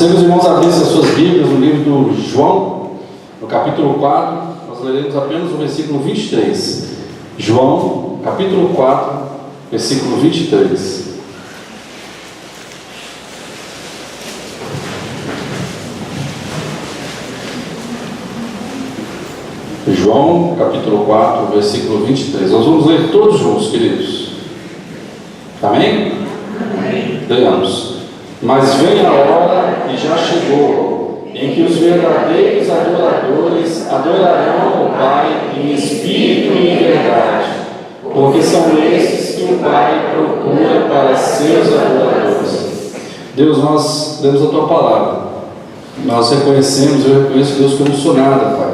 Meus irmãos, abrissem as suas Bíblias no livro do João, no capítulo 4, nós leremos apenas o versículo 23. João, capítulo 4, versículo 23. João, capítulo 4, versículo 23. Nós vamos ler todos juntos, queridos. Amém? Amém. Leamos. Mas vem a hora, e já chegou, em que os verdadeiros adoradores adorarão o Pai em espírito e em verdade, porque são esses que o Pai procura para seus adoradores. Deus, nós demos a Tua palavra, nós reconhecemos, eu reconheço, Deus, que eu não sou nada, Pai.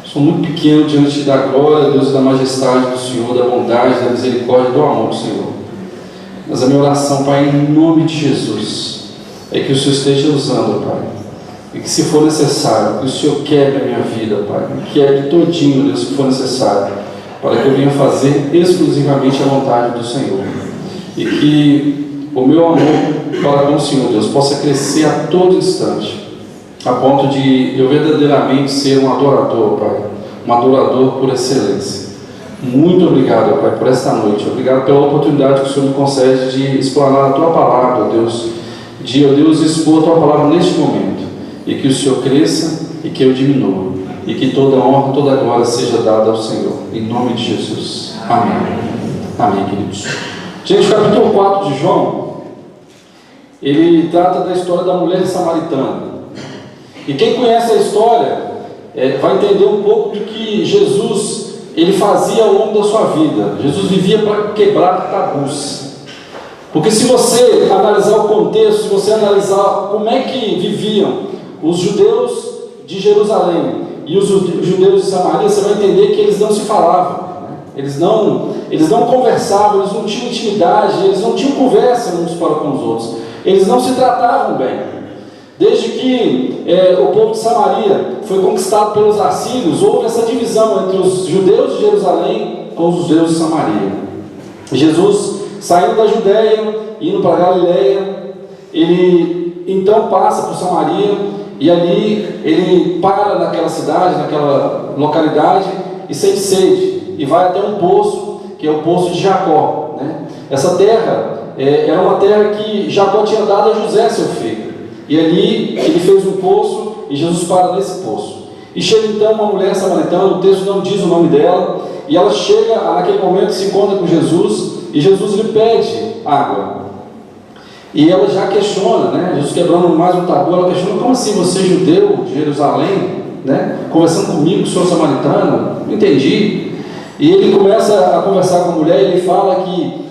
Sou muito pequeno diante da glória, Deus, da majestade do Senhor, da bondade, da misericórdia, do amor do Senhor. Mas a minha oração, Pai, em nome de Jesus, é que o Senhor esteja usando, Pai, e que, se for necessário, que o Senhor quebre a minha vida, Pai, quebre todinho, Deus, se for necessário, para que eu venha fazer exclusivamente a vontade do Senhor, e que o meu amor para com o Senhor, Deus, possa crescer a todo instante, a ponto de eu verdadeiramente ser um adorador, Pai, um adorador por excelência. Muito obrigado, Pai, por esta noite. Obrigado pela oportunidade que o Senhor me concede de explanar a Tua palavra, Deus, de, ó Deus, expor a Tua palavra neste momento, e que o Senhor cresça e que eu diminua, e que toda honra, toda glória seja dada ao Senhor, em nome de Jesus. Amém. Amém, queridos. Gente, o capítulo 4 de João, ele trata da história da mulher samaritana. E quem conhece a história vai entender um pouco do que Jesus ele fazia ao longo da sua vida. Jesus vivia para quebrar tabus. Porque se você analisar o contexto, se você analisar como é que viviam os judeus de Jerusalém e os judeus de Samaria, você vai entender que eles não se falavam, eles não conversavam, eles não tinham intimidade, eles não tinham conversa uns para com os outros, eles não se tratavam bem. Desde que o povo de Samaria foi conquistado pelos assírios, houve essa divisão entre os judeus de Jerusalém com os judeus de Samaria. Jesus, saindo da Judéia, indo para a Galileia, ele então passa por Samaria, e ali ele para naquela cidade, naquela localidade, e sente sede, e vai até um poço, que é o poço de Jacó, né? Essa terra era uma terra que Jacó tinha dado a José, seu filho. E ali ele fez um poço, e Jesus para nesse poço. E chega então uma mulher samaritana, o texto não diz o nome dela, e ela chega, naquele momento se encontra com Jesus, e Jesus lhe pede água. E ela já questiona, né? Jesus quebrando mais um tabu, ela questiona: como assim você, judeu de Jerusalém, né? Conversando comigo, que sou samaritano? Não entendi. E ele começa a conversar com a mulher, e ele fala que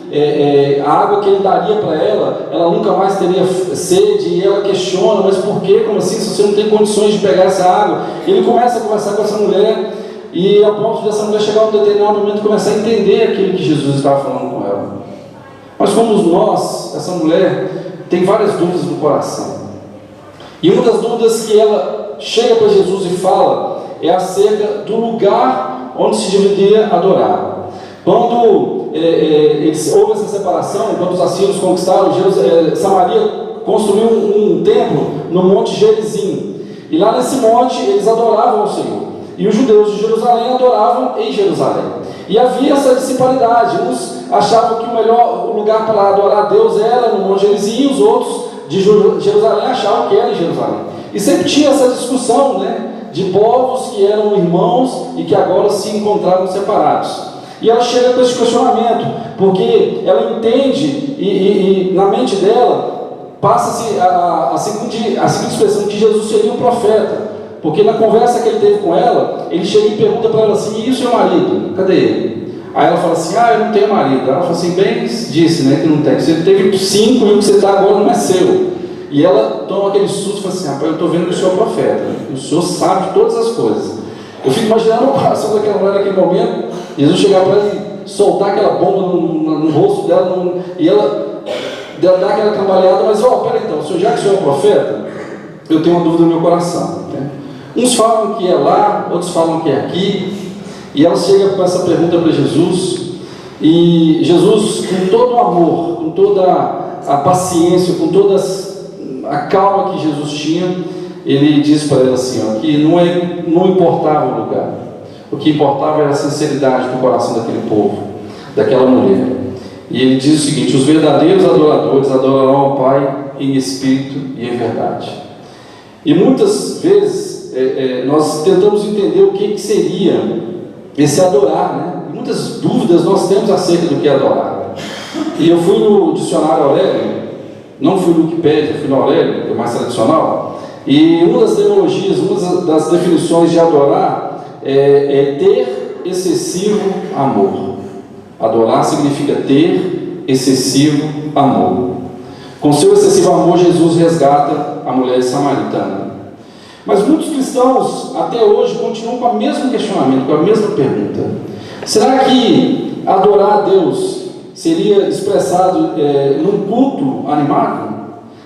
a água que ele daria para ela, ela nunca mais teria sede, e ela questiona: mas por quê? Como assim, se você não tem condições de pegar essa água? E ele começa a conversar com essa mulher, e a ponto dessa mulher chegar a um determinado momento e começar a entender aquilo que Jesus estava falando com ela. Mas como nós, essa mulher tem várias dúvidas no coração, e uma das dúvidas que ela chega para Jesus e fala é acerca do lugar onde se deveria adorar. Quando houve essa separação, quando os assírios conquistaram Samaria, construiu um templo no Monte Gerizim, e lá nesse monte eles adoravam ao Senhor, e os judeus de Jerusalém adoravam em Jerusalém, e havia essa disparidade. Uns achavam que o melhor lugar para adorar a Deus era no Monte Gerizim, e os outros de Jerusalém achavam que era em Jerusalém, e sempre tinha essa discussão, né, de povos que eram irmãos e que agora se encontravam separados. E ela chega com esse questionamento, porque ela entende, e na mente dela passa-se a seguinte expressão, que Jesus seria um profeta, porque na conversa que ele teve com ela, ele chega e pergunta para ela assim: e o seu marido? Cadê ele? Aí ela fala assim: eu não tenho marido. Ela fala assim: bem disse, né, que não tem. Você teve 5 e o que você está agora não é seu. E ela toma aquele susto e fala assim: rapaz, eu estou vendo que o senhor é profeta, o senhor sabe de todas as coisas. Eu fico imaginando o coração daquela mulher naquele momento, Jesus chegar para ela e soltar aquela bomba no rosto dela, e ela dá aquela cambaleada: mas peraí então, já que o senhor é profeta, eu tenho uma dúvida no meu coração, né? Uns falam que é lá, outros falam que é aqui, e ela chega com essa pergunta para Jesus, e Jesus, com todo o amor, com toda a paciência, com todas a calma que Jesus tinha, ele diz para ela assim, ó, que não importava o lugar, o que importava era a sinceridade do coração daquele povo, daquela mulher. E ele diz o seguinte: os verdadeiros adoradores adorarão ao Pai em espírito e em verdade. E muitas vezes nós tentamos entender o que seria esse adorar, né? E muitas dúvidas nós temos acerca do que é adorar. E eu fui no dicionário Aurélio, não fui no Wikipédia, fui no Aurélio, que é mais tradicional, e uma das terminologias, uma das definições de adorar é ter excessivo amor. Adorar significa ter excessivo amor. Com seu excessivo amor, Jesus resgata a mulher samaritana. Mas muitos cristãos até hoje continuam com o mesmo questionamento, com a mesma pergunta: será que adorar a Deus seria expressado num culto animado?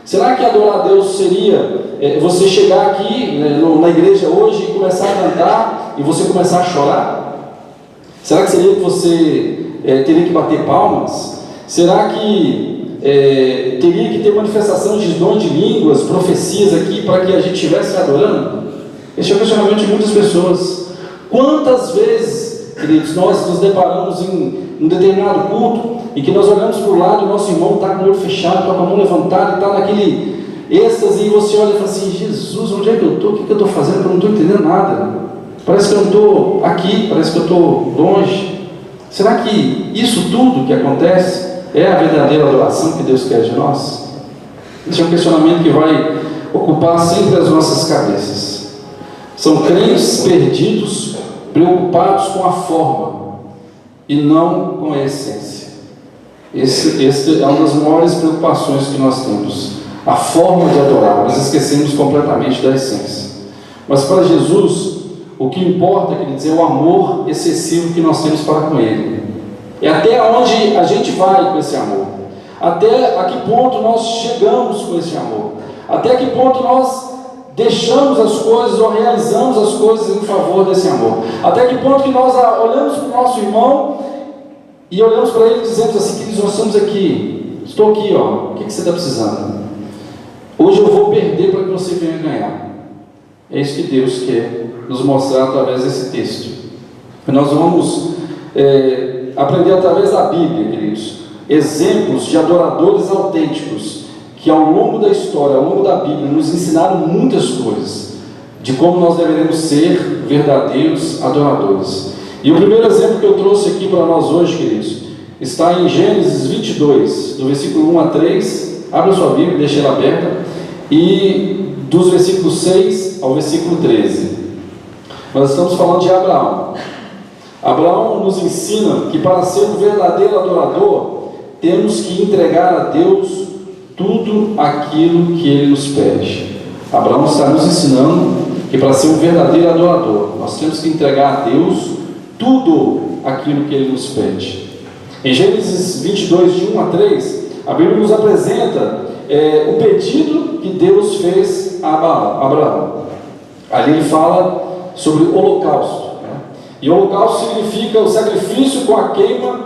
Será que adorar a Deus seria você chegar aqui na igreja hoje e começar a cantar e você começar a chorar? Será que seria que você teria que bater palmas? Será que teria que ter manifestação de dom de línguas, profecias aqui para que a gente estivesse adorando? Esse é o questionamento de muitas pessoas. Quantas vezes, queridos, nós nos deparamos em um determinado culto e que nós olhamos para o lado e o nosso irmão está com o olho fechado, está com a mão levantada, está naquele êxtase, e você olha e fala assim: Jesus, onde é que eu estou? O que eu estou fazendo? Eu não estou entendendo nada. Parece que eu não estou aqui, parece que eu estou longe. Será que isso tudo que acontece é a verdadeira adoração que Deus quer de nós? Esse é um questionamento que vai ocupar sempre as nossas cabeças. São crentes perdidos, preocupados com a forma e não com a essência. Esse é uma das maiores preocupações que nós temos, a forma de adorar. Nós esquecemos completamente da essência. Mas para Jesus, o que importa, queridos, é o amor excessivo que nós temos para com Ele. É até onde a gente vai com esse amor, até a que ponto nós chegamos com esse amor, até que ponto nós deixamos as coisas ou realizamos as coisas em favor desse amor, até que ponto que nós olhamos para o nosso irmão e olhamos para ele e dizemos assim: queridos, nós estamos aqui, estou aqui, ó, o que você está precisando? Hoje eu vou perder para que você venha ganhar. É isso que Deus quer nos mostrar através desse texto. E nós vamos aprender através da Bíblia, queridos, exemplos de adoradores autênticos que ao longo da história, ao longo da Bíblia, nos ensinaram muitas coisas de como nós deveremos ser verdadeiros adoradores. E o primeiro exemplo que eu trouxe aqui para nós hoje, queridos, está em Gênesis 22, do versículo 1 a 3. Abra sua Bíblia, deixe ela aberta, e dos versículos 6 ao versículo 13. Nós estamos falando de Abraão. Abraão nos ensina que para ser um verdadeiro adorador, temos que entregar a Deus tudo aquilo que Ele nos pede. Abraão está nos ensinando que para ser um verdadeiro adorador, nós temos que entregar a Deus tudo aquilo que Ele nos pede. Em Gênesis 22, de 1 a 3, a Bíblia nos apresenta o pedido que Deus fez a Abraão. Ali ele fala sobre o holocausto. E o holocausto significa o sacrifício com a queima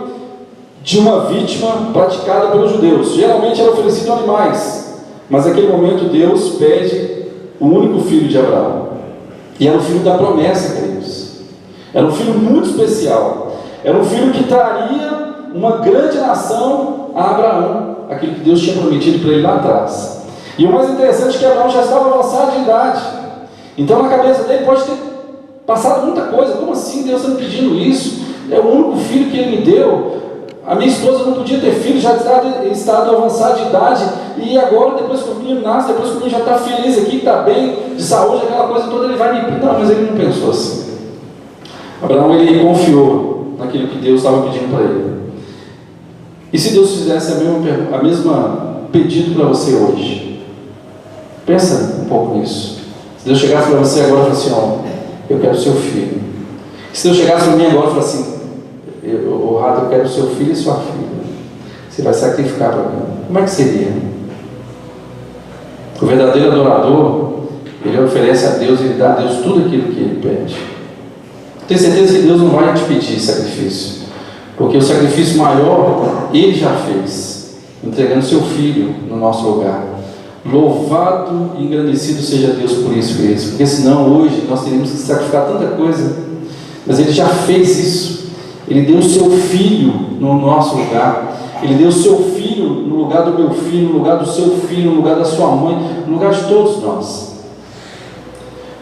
de uma vítima praticada pelos judeus. Geralmente era oferecido a animais, mas naquele momento Deus pede o único filho de Abraão. E era o filho da promessa, queridos. Era um filho muito especial. Era um filho que traria uma grande nação a Abraão, aquilo que Deus tinha prometido para ele lá atrás. E o mais interessante é que Abraão já estava avançado de idade. Então na cabeça dele pode ter passado muita coisa. Como assim Deus está me pedindo isso? É o único filho que Ele me deu. A minha esposa não podia ter filho, já está em estado avançado de idade, e agora, depois que o menino nasce, depois que o menino já está feliz aqui, está bem, de saúde, aquela coisa toda, ele vai me... Não, mas ele não pensou assim. Abraão, ele confiou naquilo que Deus estava pedindo para ele. E se Deus fizesse a mesma pedido para você hoje? Pensa um pouco nisso. Se Deus chegasse para você agora e falasse assim: ó, eu quero seu filho. Se Deus chegasse para mim agora e falasse assim: eu quero seu filho e sua filha, você vai sacrificar para mim, como é que seria? O verdadeiro adorador, ele oferece a Deus, ele dá a Deus tudo aquilo que ele pede. Tenho certeza que Deus não vai te pedir sacrifício, porque o sacrifício maior Ele já fez, entregando seu filho no nosso lugar. Louvado e engrandecido seja Deus por isso, queridos, porque senão hoje nós teríamos que sacrificar tanta coisa, mas Ele já fez isso. Ele deu o seu Filho no nosso lugar, Ele deu o seu Filho no lugar do meu filho, no lugar do seu filho, no lugar da sua mãe, no lugar de todos nós.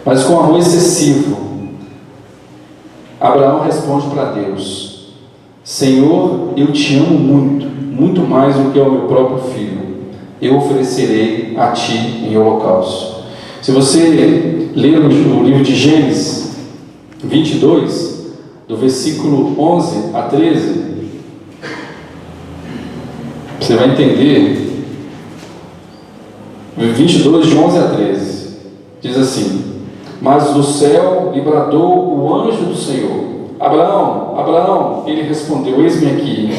Mas com amor excessivo, Abraão responde para Deus: Senhor, eu te amo muito, muito mais do que ao meu próprio filho. Eu oferecerei a ti em holocausto. Se você ler o livro de Gênesis 22, do versículo 11 a 13, você vai entender. 22, de 11 a 13, diz assim: Mas do céu lhe bradou o anjo do Senhor: Abraão, Abraão. Ele respondeu: Eis-me aqui.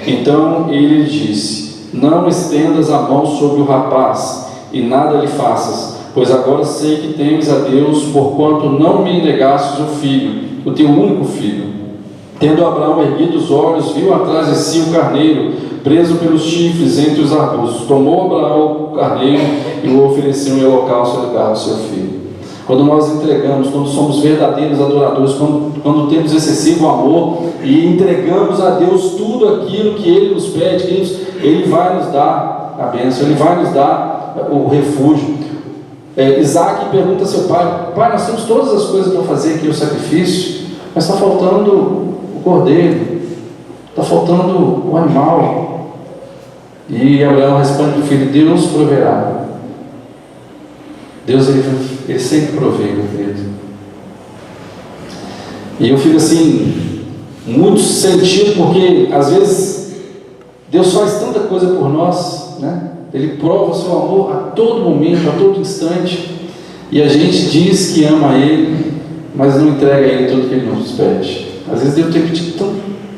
Então ele disse: Não estendas a mão sobre o rapaz, e nada lhe faças, pois agora sei que temes a Deus, porquanto não me negastes o filho, o teu único filho. Tendo Abraão erguido os olhos, viu atrás de si o carneiro, preso pelos chifres entre os arbustos. Tomou Abraão o carneiro e o ofereceu em holocausto ao lugar do seu filho. Quando nós entregamos, quando somos verdadeiros adoradores, quando temos excessivo amor e entregamos a Deus tudo aquilo que Ele nos pede, queridos, Ele vai nos dar a bênção, Ele vai nos dar o refúgio. Isaac pergunta a seu pai: Pai, nós temos todas as coisas para fazer aqui, o sacrifício, mas está faltando o cordeiro, está faltando o animal. E Abraão responde para o filho: Deus proverá. Deus, ele sempre provê, meu querido. E eu fico assim, muito sentido, porque às vezes Deus faz tanta coisa por nós, né? Ele prova o seu amor a todo momento, a todo instante, e a gente diz que ama Ele, mas não entrega a Ele tudo que Ele nos pede. Às vezes Deus tem pedido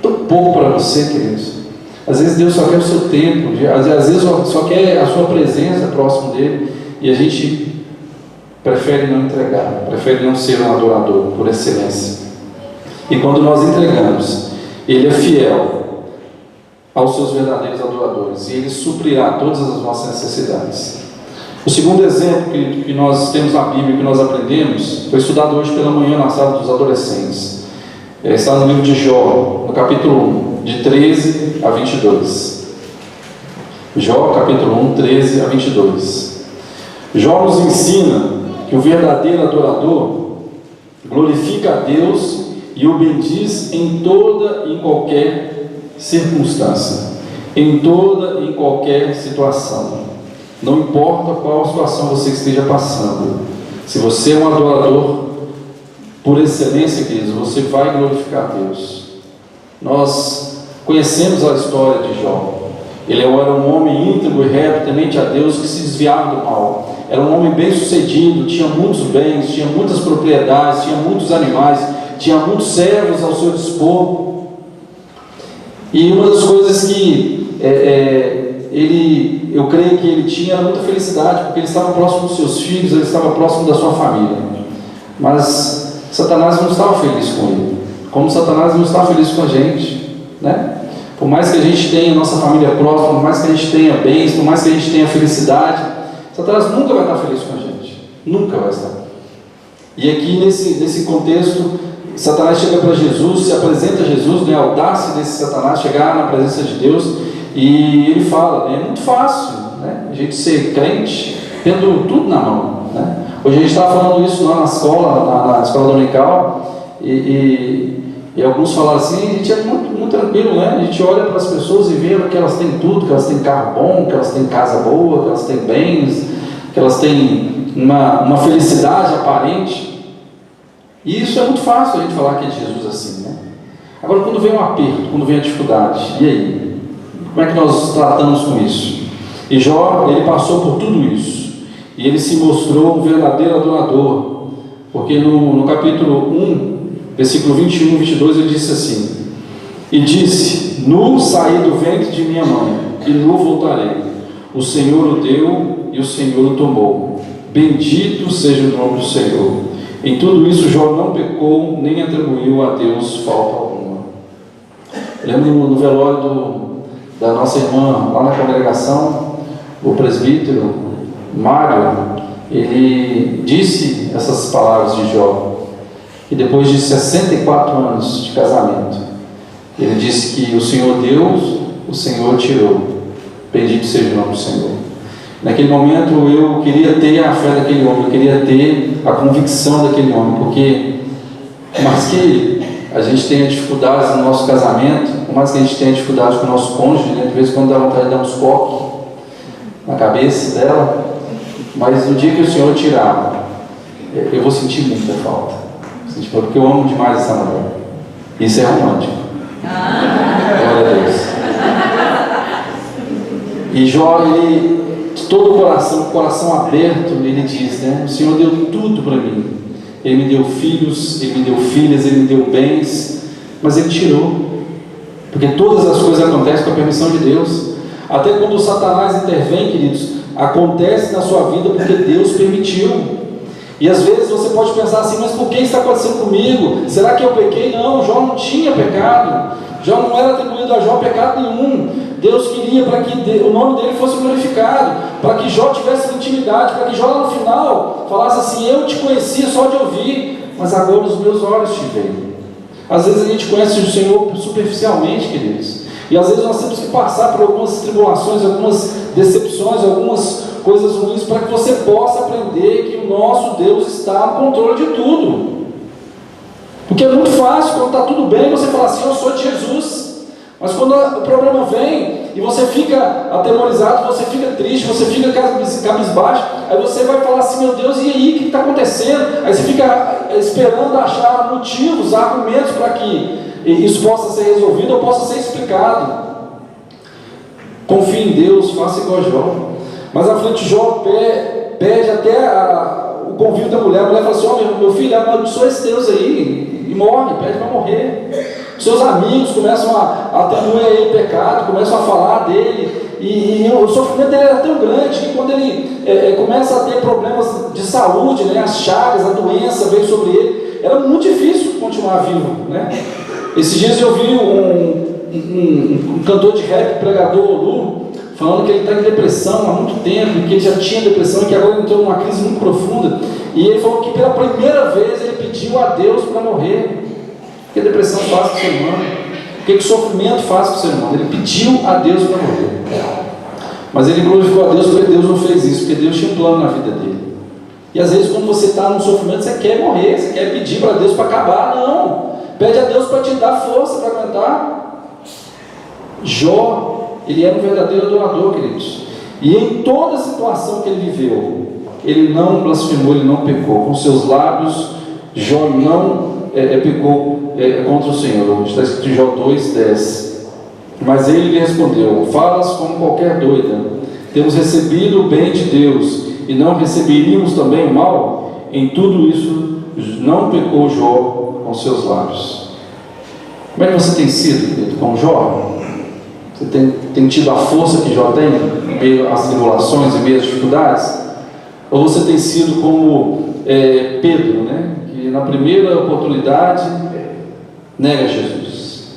tão pouco para você, queridos. Às vezes Deus só quer o seu tempo, às vezes só quer a sua presença próximo dEle, e a gente prefere não entregar, prefere não ser um adorador por excelência. E quando nós entregamos, Ele é fiel aos seus verdadeiros adoradores, e Ele suprirá todas as nossas necessidades. O segundo exemplo que nós temos na Bíblia, que nós aprendemos, foi estudado hoje pela manhã na sala dos adolescentes. Está no livro de Jó, no capítulo 1, de 13 a 22. Jó, capítulo 1, 13 a 22. Jó nos ensina que o verdadeiro adorador glorifica a Deus e o bendiz em toda e em qualquer circunstância, em toda e em qualquer situação. Não importa qual situação você esteja passando, se você é um adorador por excelência, queridos, você vai glorificar a Deus. Nós conhecemos a história de Jó. Ele era um homem íntegro e reto, temente a Deus, que se desviava do mal. Era um homem bem sucedido, tinha muitos bens, tinha muitas propriedades, tinha muitos animais, tinha muitos servos ao seu dispor. E uma das coisas que eu creio que ele tinha era muita felicidade, porque ele estava próximo dos seus filhos, ele estava próximo da sua família. Mas Satanás não estava feliz com ele, como Satanás não está feliz com a gente, né? Por mais que a gente tenha nossa família próxima, por mais que a gente tenha bens, por mais que a gente tenha felicidade, Satanás nunca vai estar feliz com a gente, nunca vai estar. E aqui nesse contexto, Satanás chega para Jesus, se apresenta a Jesus, né, a audácia desse Satanás chegar na presença de Deus, e ele fala: é muito fácil, né, a gente ser crente tendo tudo na mão, né? Hoje a gente estava falando isso lá na escola dominical, e alguns falaram assim: a gente é muito tranquilo, né? A gente olha para as pessoas e vê que elas têm tudo, que elas têm carro bom, que elas têm casa boa, que elas têm bens, que elas têm uma felicidade aparente. E isso é muito fácil a gente falar que é de Jesus assim, né? Agora, quando vem um aperto, quando vem a dificuldade, e aí? Como é que nós tratamos com isso? E Jó, ele passou por tudo isso, e ele se mostrou um verdadeiro adorador, porque no capítulo 1, versículo 21 e 22, ele disse assim: e disse: nu saí do ventre de minha mãe, e nu voltarei. O Senhor o deu e o Senhor o tomou. Bendito seja o nome do Senhor. Em tudo isso Jó não pecou, nem atribuiu a Deus falta alguma. Eu lembro no velório da nossa irmã lá na congregação, o presbítero, Mário, ele disse essas palavras de Jó, que depois de 64 anos de casamento, ele disse que o Senhor deu, o Senhor tirou, bendito seja o nome do Senhor. Naquele momento eu queria ter a fé daquele homem, eu queria ter a convicção daquele homem, porque por mais que a gente tenha dificuldades no nosso casamento, por mais que a gente tenha dificuldades com o nosso cônjuge, né? De vez em quando dá vontade de dar uns coques na cabeça dela, mas no dia que o Senhor tirar, eu vou sentir muita falta, porque eu amo demais essa mulher. Isso é romântico. Glória a Deus. E Jó, ele, de todo o coração aberto, ele diz, né? O Senhor deu tudo para mim. Ele me deu filhos, Ele me deu filhas, Ele me deu bens, mas Ele tirou, porque todas as coisas acontecem com a permissão de Deus. Até quando o Satanás intervém, queridos, acontece na sua vida porque Deus permitiu. E às vezes você pode pensar assim, mas por que isso está acontecendo comigo? Será que eu pequei? Não, Jó não tinha pecado, Jó não era atribuído a Jó pecado nenhum. Deus queria para que o nome dele fosse glorificado, para que Jó tivesse intimidade, para que Jó lá no final falasse assim: eu te conhecia só de ouvir, mas agora os meus olhos te veem. Às vezes a gente conhece o Senhor superficialmente, queridos, e às vezes nós temos que passar por algumas tribulações, algumas decepções, algumas coisas ruins, para que você possa aprender que o nosso Deus está no controle de tudo. Porque é muito fácil, quando está tudo bem, você falar assim: eu sou de Jesus. Mas quando o problema vem e você fica atemorizado, você fica triste, você fica cabisbaixo, aí você vai falar assim: meu Deus, e aí, o que está acontecendo? Aí você fica esperando achar motivos, argumentos para que isso possa ser resolvido ou possa ser explicado. Confie em Deus, faça igual a Jó. Mas à frente Jó pede até o convívio da mulher. A mulher fala assim: ó, meu filho, amaldiçoa esse Deus aí e morre, pede para morrer. Seus amigos começam a atribuir a ele pecado, começam a falar dele, e o sofrimento dele era tão grande que quando ele começa a ter problemas de saúde, né, as chagas, a doença veio sobre ele, era muito difícil continuar vivo, né? Esses dias eu vi um cantor de rap, pregador, Lu, falando que ele está em depressão há muito tempo, que ele já tinha depressão e que agora entrou numa crise muito profunda, e ele falou que pela primeira vez ele pediu a Deus para morrer. O que a depressão faz com o ser humano? O que o sofrimento faz com o ser humano? Ele pediu a Deus para morrer. Mas ele glorificou a Deus porque Deus não fez isso, porque Deus tinha um plano na vida dele. E às vezes quando você está num sofrimento, você quer morrer, você quer pedir para Deus para acabar. Não, pede a Deus para te dar força para aguentar. Jó, ele era um verdadeiro adorador, queridos. E em toda a situação que ele viveu, ele não blasfemou, ele não pecou. Com seus lábios, Jó não pecou contra o Senhor. Está escrito em Jó 2:10. Mas ele lhe respondeu: falas como qualquer doida. Temos recebido o bem de Deus e não receberíamos também o mal? Em tudo isso não pecou Jó com seus lábios. Como é que você tem sido, querido, com Jó? Você tem tido a força que Jó tem em meio às tribulações, em meio às dificuldades? Ou você tem sido como Pedro, né? Que na primeira oportunidade nega Jesus?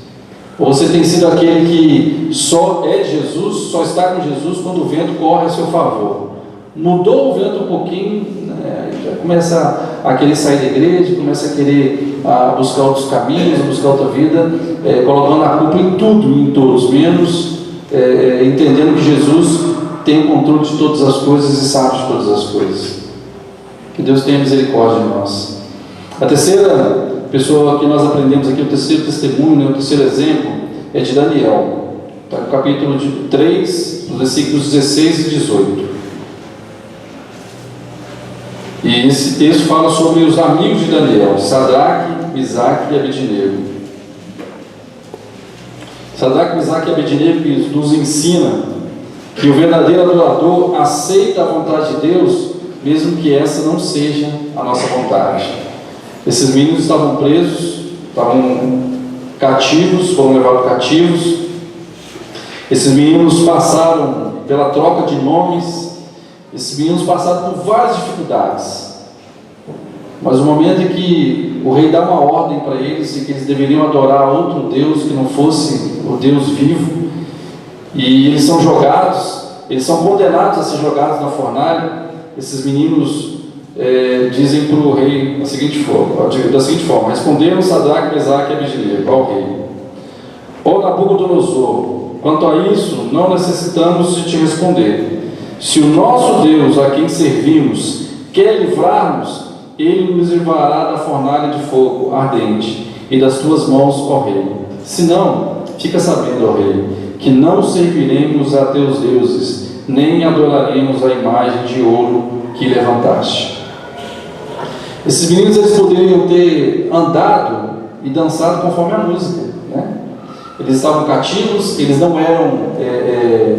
Ou você tem sido aquele que só é de Jesus, só está com Jesus quando o vento corre a seu favor? Mudou o vento um pouquinho, né? Já começa a querer sair da igreja, começa a querer buscar outros caminhos, buscar outra vida, colocando a culpa em tudo e em todos, menos entendendo que Jesus tem o controle de todas as coisas e sabe de todas as coisas. Que Deus tenha misericórdia de nós. A terceira pessoa que nós aprendemos aqui, o terceiro testemunho, né, o terceiro exemplo, é de Daniel. Está no capítulo 3, versículos 16 e 18. E esse texto fala sobre os amigos de Daniel, Sadraque, Misaque e Abednego. Sadraque, Misaque e Abednego nos ensina que o verdadeiro adorador aceita a vontade de Deus, mesmo que essa não seja a nossa vontade. Esses meninos estavam presos, estavam cativos, foram levados cativos. Esses meninos passaram pela troca de nomes. Esses meninos passaram por várias dificuldades. Mas no momento em que o rei dá uma ordem para eles de que eles deveriam adorar outro Deus que não fosse o Deus vivo, e eles são jogados, eles são condenados a ser jogados na fornalha. Esses meninos dizem para o rei da seguinte forma: responderam Sadraque, Mesaque e Abednego ao rei: ó Nabucodonosor, quanto a isso não necessitamos de te responder. Se o nosso Deus, a quem servimos, quer livrar-nos, ele nos livrará da fornalha de fogo ardente e das tuas mãos, ó rei. Se não, fica sabendo, ó rei, que não serviremos a teus deuses, nem adoraremos a imagem de ouro que levantaste. Esses meninos, eles poderiam ter andado e dançado conforme a música, né? Eles estavam cativos, eles não eram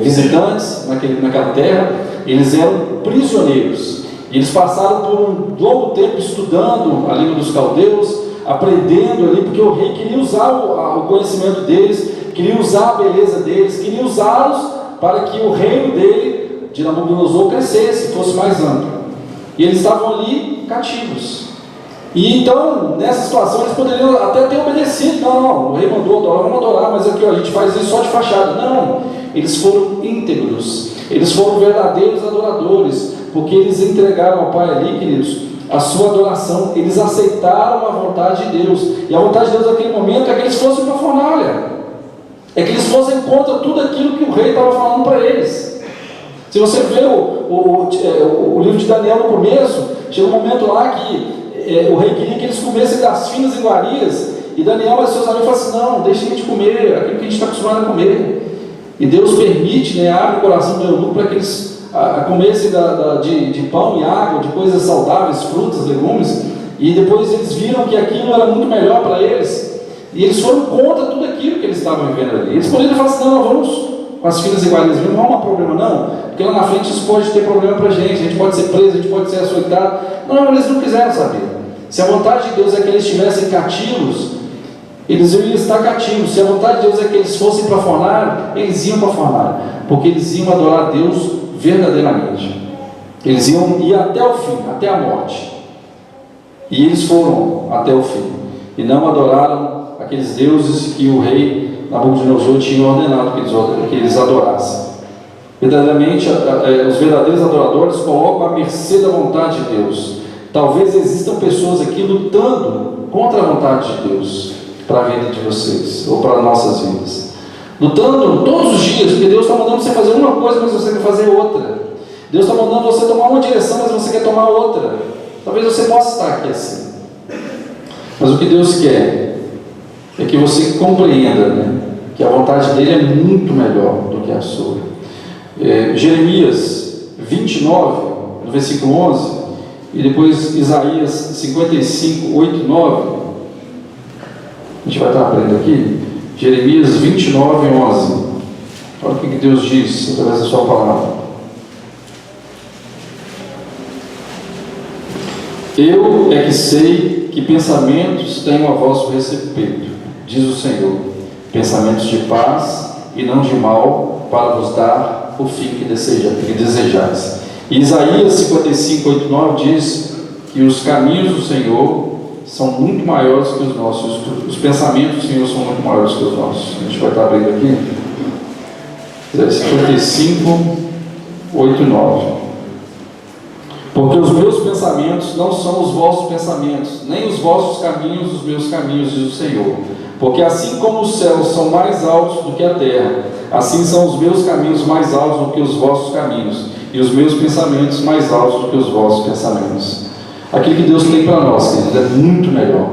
visitantes naquela terra, eles eram prisioneiros. E eles passaram por um longo tempo estudando a língua dos caldeus, aprendendo ali, porque o rei queria usar o conhecimento deles, queria usar a beleza deles, queria usá-los para que o reino dele, de Nabucodonosor, crescesse, fosse mais amplo. E eles estavam ali cativos. E então, nessa situação, eles poderiam até ter obedecido. Não, o rei mandou adorar, vamos adorar, mas aqui a gente faz isso só de fachada. Não, eles foram íntegros, eles foram verdadeiros adoradores, porque eles entregaram ao Pai ali, queridos, a sua adoração. Eles aceitaram a vontade de Deus. E a vontade de Deus naquele momento é que eles fossem para a fornalha, é que eles fossem contra tudo aquilo que o rei estava falando para eles. Se você vê o livro de Daniel no começo, chega um momento lá que o rei queria que eles comessem das finas iguarias, e Daniel e seus amigos falam assim: não, deixa a gente comer aquilo que a gente está acostumado a comer. E Deus permite, abre o coração do eunuco para que eles comessem de pão e água, de coisas saudáveis, frutas, legumes, e depois eles viram que aquilo era muito melhor para eles, e eles foram contra tudo aquilo que eles estavam vivendo ali. Eles poderiam falar assim: não, vamos com as finas iguarias, não há um problema não, porque lá na frente isso pode ter problema para a gente pode ser preso, a gente pode ser açoitado. Não, eles não quiseram saber. Se a vontade de Deus é que eles estivessem cativos, eles iam estar cativos. Se a vontade de Deus é que eles fossem para a fornalha, eles iam para a fornalha, porque eles iam adorar a Deus verdadeiramente. Eles iam ir até o fim, até a morte. E eles foram até o fim, e não adoraram aqueles deuses que o rei Nabucodonosor tinha ordenado que eles adorassem. Verdadeiramente, os verdadeiros adoradores colocam à mercê da vontade de Deus. Talvez existam pessoas aqui lutando contra a vontade de Deus para a vida de vocês, ou para nossas vidas. Lutando todos os dias, porque Deus está mandando você fazer uma coisa, mas você quer fazer outra. Deus está mandando você tomar uma direção, mas você quer tomar outra. Talvez você possa estar aqui assim. Mas o que Deus quer é que você compreenda, que a vontade dele é muito melhor do que a sua. Jeremias 29, no versículo 11, e depois Isaías 55, 8 e 9. A gente vai estar aprendendo aqui. Jeremias 29, 11. Olha o que Deus diz através da sua palavra. Eu é que sei que pensamentos tenho a vosso respeito, diz o Senhor, pensamentos de paz e não de mal, para vos dar o fim que desejais. E Isaías 55, 8 e 9 diz que os caminhos do Senhor são muito maiores que os nossos, os pensamentos do Senhor são muito maiores que os nossos. A gente vai estar abrindo aqui. 55, 8 e 9. Porque os meus pensamentos não são os vossos pensamentos, nem os vossos caminhos os meus caminhos, diz o Senhor. Porque assim como os céus são mais altos do que a terra, assim são os meus caminhos mais altos do que os vossos caminhos, e os meus pensamentos mais altos do que os vossos pensamentos. Aquilo que Deus tem para nós, queridos, é muito melhor.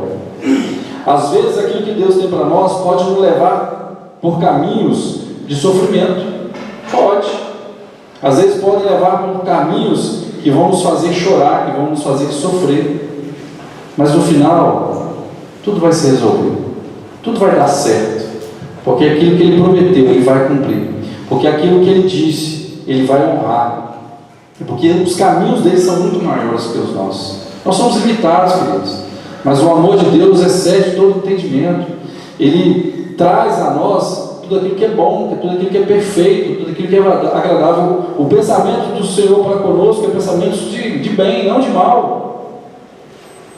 Às vezes aquilo que Deus tem para nós pode nos levar por caminhos de sofrimento. Pode. Às vezes pode levar por caminhos que vão nos fazer chorar, que vão nos fazer sofrer. Mas no final, tudo vai se resolver. Tudo vai dar certo. Porque aquilo que Ele prometeu, Ele vai cumprir. Porque aquilo que Ele disse, Ele vai honrar. Porque os caminhos dele são muito maiores que os nossos. Nós somos limitados, queridos. Mas o amor de Deus excede todo entendimento. Ele traz a nós tudo aquilo que é bom, tudo aquilo que é perfeito, tudo aquilo que é agradável. O pensamento do Senhor para conosco é pensamento de bem, não de mal.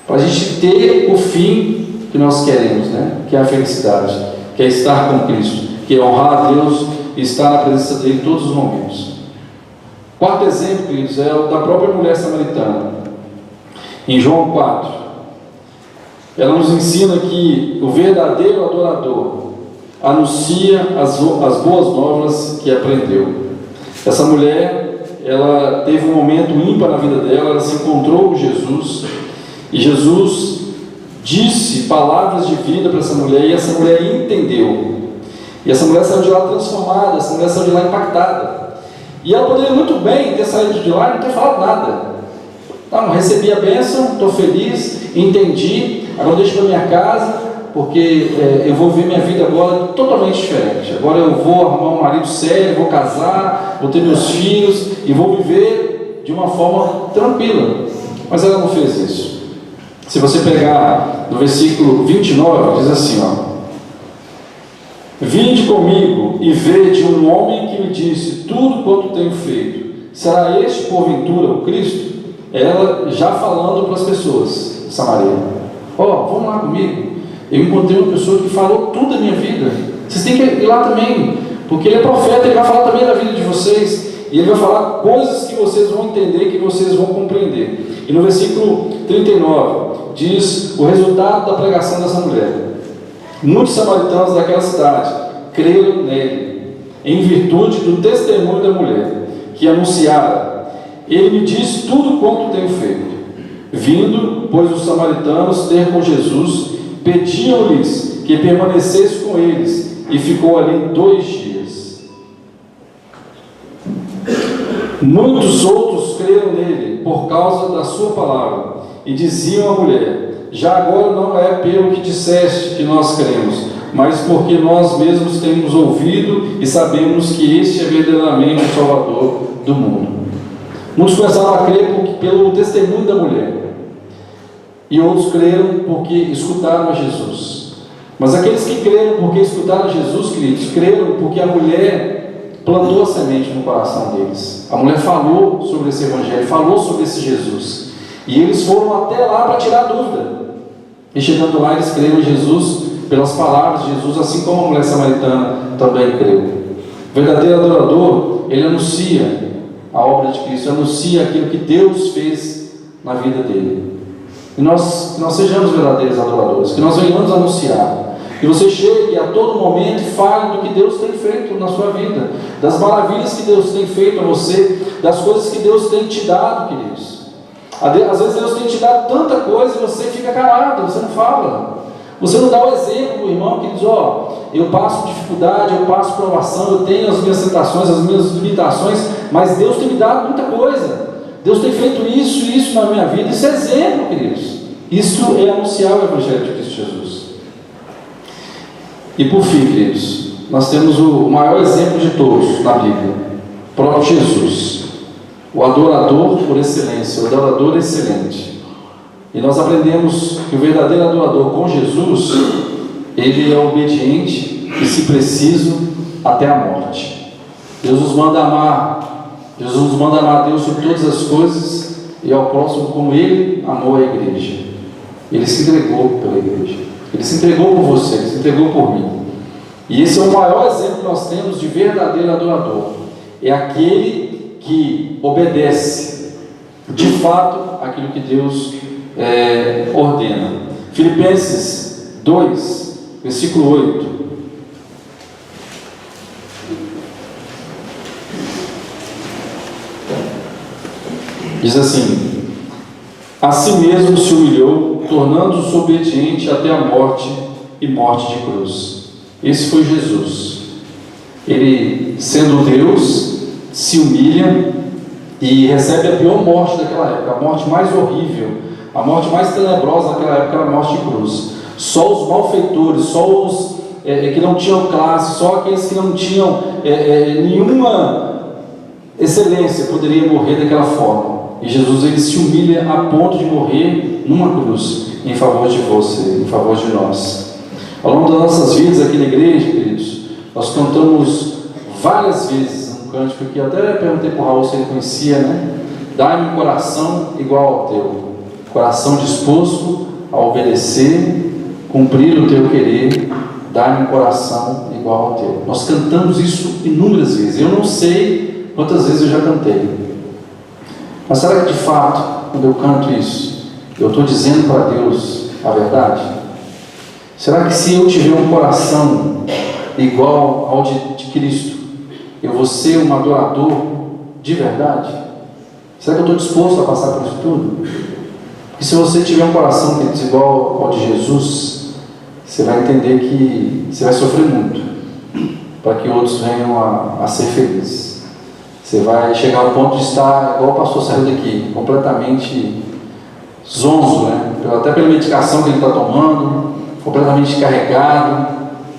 Para a gente ter o fim que nós queremos, que é a felicidade, que é estar com Cristo, que é honrar a Deus e estar na presença dele em todos os momentos. Quarto exemplo, queridos, é o da própria mulher samaritana. Em João 4, ela nos ensina que o verdadeiro adorador anuncia as boas novas que aprendeu. Essa mulher, ela teve um momento ímpar na vida dela, ela se encontrou com Jesus, e Jesus disse palavras de vida para essa mulher, e essa mulher entendeu. E essa mulher saiu de lá transformada, essa mulher saiu de lá impactada. E ela poderia muito bem ter saído de lá e não ter falado nada. Não, recebi a bênção, estou feliz, entendi, agora deixo para minha casa, porque eu vou ver minha vida agora totalmente diferente. Agora eu vou arrumar um marido sério, vou casar, vou ter meus filhos e vou viver de uma forma tranquila. Mas ela não fez isso. Se você pegar no versículo 29, diz assim, ó: vinde comigo e vede um homem que me disse tudo quanto tenho feito. Será este porventura o Cristo? Ela já falando para as pessoas de Samaria: vamos lá comigo, eu encontrei uma pessoa que falou tudo da minha vida, vocês têm que ir lá também, porque ele é profeta, ele vai falar também da vida de vocês, e ele vai falar coisas que vocês vão entender, que vocês vão compreender. E no versículo 39 diz o resultado da pregação dessa mulher: muitos samaritanos daquela cidade creram nele, em virtude do testemunho da mulher, que anunciara: ele me disse tudo quanto tenho feito. Vindo, pois, os samaritanos ter com Jesus, pediam-lhes que permanecesse com eles, e ficou ali 2 dias. Muitos outros creram nele, por causa da sua palavra, e diziam à mulher: já agora não é pelo que disseste que nós cremos, mas porque nós mesmos temos ouvido e sabemos que este é verdadeiramente o Salvador do mundo. Muitos começaram a crer pelo testemunho da mulher, e outros creram porque escutaram a Jesus. Mas aqueles que creram porque escutaram a Jesus, queridos, creram porque a mulher plantou a semente no coração deles. A mulher falou sobre esse evangelho, falou sobre esse Jesus, e eles foram até lá para tirar dúvida. E chegando lá, eles creram em Jesus pelas palavras de Jesus, assim como a mulher samaritana também creu. O verdadeiro adorador, ele anuncia a obra de Cristo, anuncia aquilo que Deus fez na vida dele. E nós sejamos verdadeiros adoradores, que nós venhamos anunciar, que você chegue a todo momento e fale do que Deus tem feito na sua vida, das maravilhas que Deus tem feito a você, das coisas que Deus tem te dado, queridos. Às vezes Deus tem te dado tanta coisa e você fica calado, você não fala. Você não dá o exemplo para o irmão que diz: eu passo dificuldade, eu passo provação, eu tenho as minhas tentações, as minhas limitações, mas Deus tem me dado muita coisa. Deus tem feito isso e isso na minha vida. Isso é exemplo, queridos. Isso é anunciar o Evangelho de Cristo Jesus. E por fim, queridos, nós temos o maior exemplo de todos na Bíblia, o próprio Jesus, o adorador por excelência, o adorador excelente. E nós aprendemos que o verdadeiro adorador com Jesus, ele é obediente e, se preciso, até a morte. Deus nos manda amar, Jesus nos manda amar a Deus sobre todas as coisas e ao próximo como Ele amou a igreja. Ele se entregou pela igreja, Ele se entregou por você, Ele se entregou por mim. E esse é o maior exemplo que nós temos de verdadeiro adorador. É aquele que obedece de fato aquilo que Deus ordena. Filipenses 2, versículo 8. Diz assim: a si mesmo se humilhou, tornando-se obediente até a morte e morte de cruz. Esse foi Jesus. Ele, sendo Deus, se humilha e recebe a pior morte daquela época, a morte mais horrível, a morte mais tenebrosa daquela época era a morte de cruz. Só os malfeitores, só os que não tinham classe, só aqueles que não tinham nenhuma excelência poderiam morrer daquela forma. E Jesus, ele se humilha a ponto de morrer numa cruz em favor de você, em favor de nós. Ao longo das nossas vidas aqui na igreja, queridos, nós cantamos várias vezes um cântico que até perguntei para o Raul se ele conhecia, né? Dá-me um coração igual ao teu, coração disposto a obedecer, cumprir o teu querer, dá-me um coração igual ao teu. Nós cantamos isso inúmeras vezes. Eu não sei quantas vezes eu já cantei, Mas será que de fato, quando eu canto isso, eu estou dizendo para Deus a verdade? Será que se eu tiver um coração igual ao de Cristo, eu vou ser um adorador de verdade? Será que eu estou disposto a passar por isso tudo? Porque se você tiver um coração que é igual ao de Jesus, você vai entender que você vai sofrer muito para que outros venham a ser felizes. Você vai chegar ao ponto de estar, igual o pastor saiu daqui, completamente zonzo, né? Até pela medicação que ele está tomando, completamente carregado,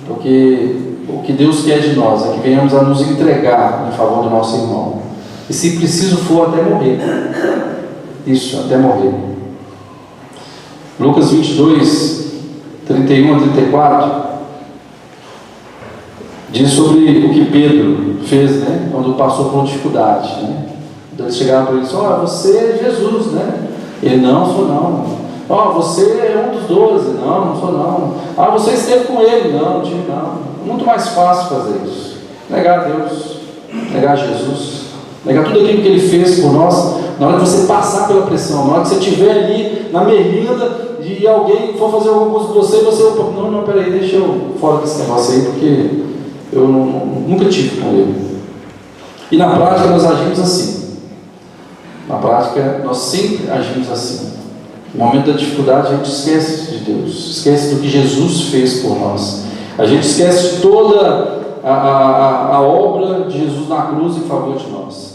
porque o que Deus quer de nós é que venhamos a nos entregar em favor do nosso irmão. E se preciso for, até morrer. Isso, até morrer. Lucas 22, 31 a 34, diz sobre o que Pedro fez, né? Quando passou por dificuldade, né? Então eles chegaram para ele e disseram: você é Jesus, né? Ele: não, sou não. Você é um dos 12, não sou não. Você esteve com ele, não tive não. Muito mais fácil fazer isso. Negar a Deus, negar Jesus, negar tudo aquilo que Ele fez por nós. Na hora que você passar pela pressão, na hora que você estiver ali na merenda e alguém for fazer alguma coisa com você, não, peraí, deixa eu fora desse negócio aí, porque eu nunca tive com ele. E na prática nós agimos assim. Na prática nós sempre agimos assim. No momento da dificuldade a gente esquece de Deus, esquece do que Jesus fez por nós. A gente esquece toda a obra de Jesus na cruz em favor de nós.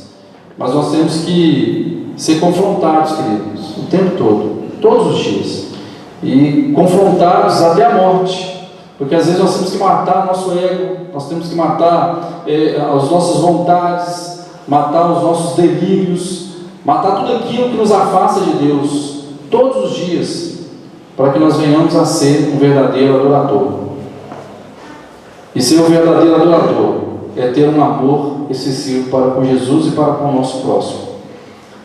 Mas nós temos que ser confrontados, queridos, o tempo todo, todos os dias. E confrontados até a morte. Porque às vezes nós temos que matar nosso ego, nós temos que matar as nossas vontades, matar os nossos delírios, matar tudo aquilo que nos afasta de Deus, todos os dias, para que nós venhamos a ser um verdadeiro adorador. E ser um verdadeiro adorador é ter um amor excessivo para com Jesus e para com o nosso próximo.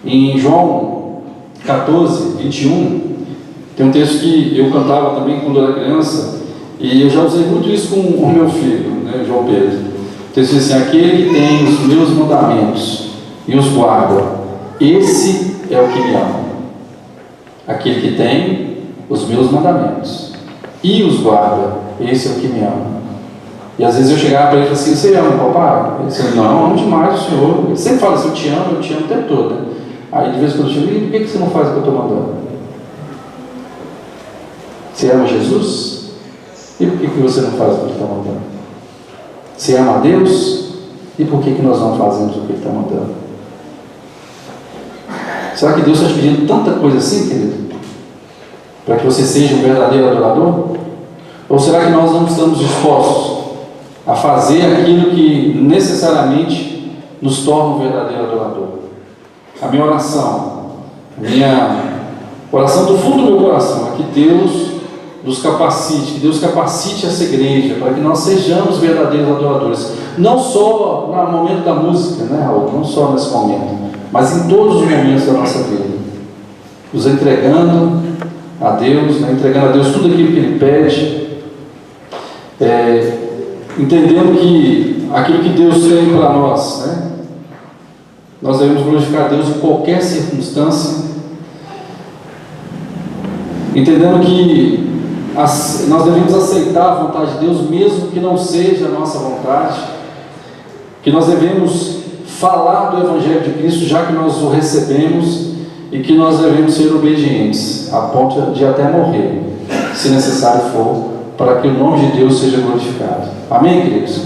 Em João 14, 21, tem um texto que eu cantava também quando eu era criança, e eu já usei muito isso com o meu filho, né, João Pedro. O texto diz assim: aquele que tem os meus mandamentos e os guarda, esse é o que me ama. Aquele que tem os meus mandamentos e os guarda, esse é o que me ama. E às vezes eu chegava para ele e falava assim: você ama o papai? Ele disse: não, amo demais o senhor. Ele sempre fala assim: eu te amo o tempo todo, né? Aí de vez em quando eu chego: e por que você não faz o que eu estou mandando? Você ama Jesus? E por que você não faz o que ele está mandando? Você ama a Deus? E por que nós não fazemos o que ele está mandando? Será que Deus está te pedindo tanta coisa assim, querido? Para que você seja um verdadeiro adorador? Ou será que nós não estamos dispostos a fazer aquilo que necessariamente nos torna um verdadeiro adorador? A minha oração, oração do fundo do meu coração é que Deus nos capacite, que Deus capacite essa igreja para que nós sejamos verdadeiros adoradores. Não só no momento da música, né, Raul? Não só nesse momento, mas em todos os momentos da nossa vida, nos entregando a Deus, né, entregando a Deus tudo aquilo que Ele pede, entendendo que aquilo que Deus tem para nós, né, nós devemos glorificar a Deus em qualquer circunstância, entendendo que nós devemos aceitar a vontade de Deus, mesmo que não seja a nossa vontade, que nós devemos falar do Evangelho de Cristo, já que nós o recebemos, e que nós devemos ser obedientes, a ponto de até morrer, se necessário for, para que o nome de Deus seja glorificado. Amém, queridos?